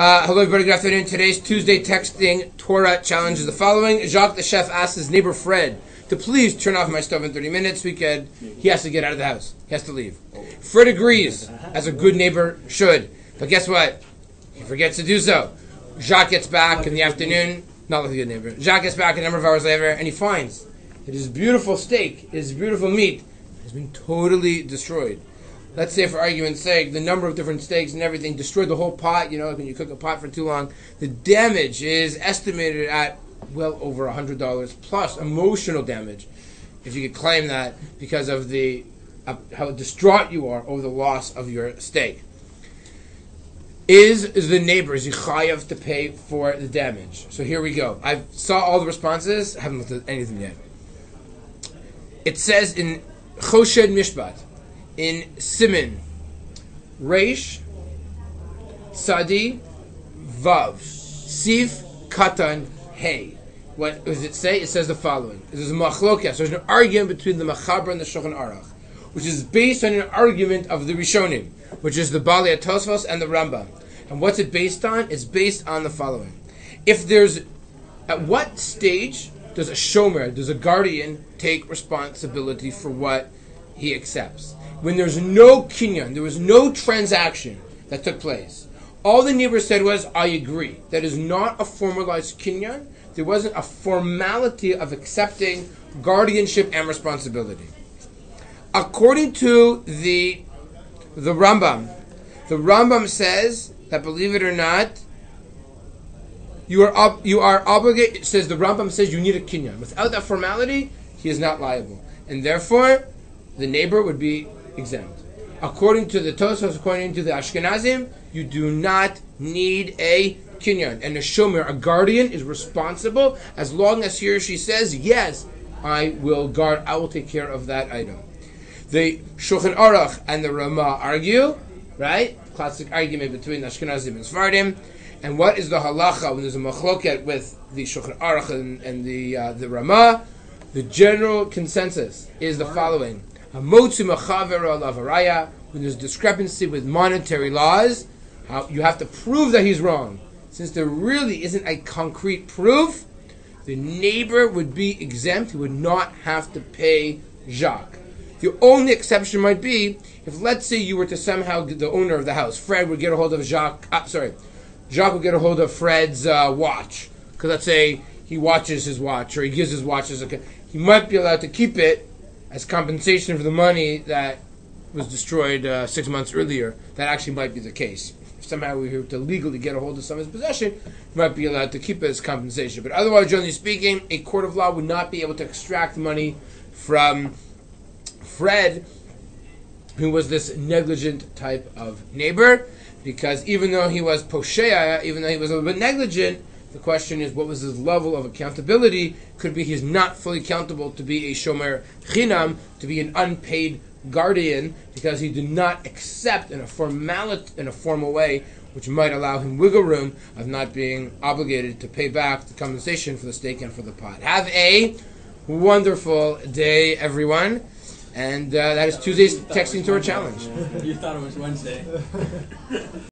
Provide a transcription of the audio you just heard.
Hello everybody, good afternoon. Today's Tuesday texting Torah challenge is the following. Jacques the chef asks his neighbor Fred to please turn off my stove in 30 minutes. He has to get out of the house. He has to leave. Fred agrees, as a good neighbor should. But guess what? He forgets to do so. Jacques gets back in the afternoon. Not like a good neighbor. Jacques gets back a number of hours later and he finds that his beautiful steak, his beautiful meat, has been totally destroyed. Let's say, for argument's sake, the number of different steaks and everything destroyed the whole pot. You know, like when you cook a pot for too long, the damage is estimated at well over $100 plus emotional damage, if you could claim that, because of the how distraught you are over the loss of your steak. Is the neighbor, is he chayav to pay for the damage? So here we go. I saw all the responses. I haven't looked at anything yet. It says in Choshed Mishpat, in Simin, Reish, Sadi, Vav, Sif, Katan, Hey. What does it say? It says the following. There's a machlokas. There's an argument between the Machaber and the Shulchan Aruch, which is based on an argument of the Rishonim, which is the Bali Tosfos and the Rambam. And what's it based on? It's based on the following. At what stage does a shomer, does a guardian, take responsibility for what he accepts? When there's no kinyan, there was no transaction that took place. All the neighbor said was, I agree. That is not a formalized kinyan. There wasn't a formality of accepting guardianship and responsibility. According to the Rambam says that, believe it or not, you are obligated. It says, the Rambam says you need a kinyan. Without that formality, he is not liable. And therefore, the neighbor would be exempt. According to the Tosfos, according to the Ashkenazim, you do not need a kinyan. And a shomer, a guardian, is responsible as long as he or she says, yes, I will take care of that item. The Shulchan Aruch and the Ramah argue, right? Classic argument between Ashkenazim and Sephardim. And what is the halacha when there's a machloket with the Shulchan Aruch and the Ramah? The general consensus is the following. When there's discrepancy with monetary laws, you have to prove that he's wrong. Since there really isn't a concrete proof, the neighbor would be exempt. He would not have to pay Jacques. The only exception might be if, let's say, you were to somehow, the owner of the house, Fred, would get a hold of Jacques would get a hold of Fred's watch. Because let's say he watches his watch, or he gives his watch as he might be allowed to keep it as compensation for the money that was destroyed 6 months earlier. That actually might be the case. If somehow we were to legally get a hold of someone's possession, you might be allowed to keep it as compensation. But otherwise, generally speaking, a court of law would not be able to extract money from Fred, who was this negligent type of neighbor, because even though he was posheya, even though he was a little bit negligent, the question is, what was his level of accountability? Could be he's not fully accountable to be a shomer chinam, to be an unpaid guardian, because he did not accept in a formal way, which might allow him wiggle room of not being obligated to pay back the compensation for the steak and for the pot. Have a wonderful day, everyone. And that is Tuesday's Texting Torah Challenge. You thought it was Wednesday.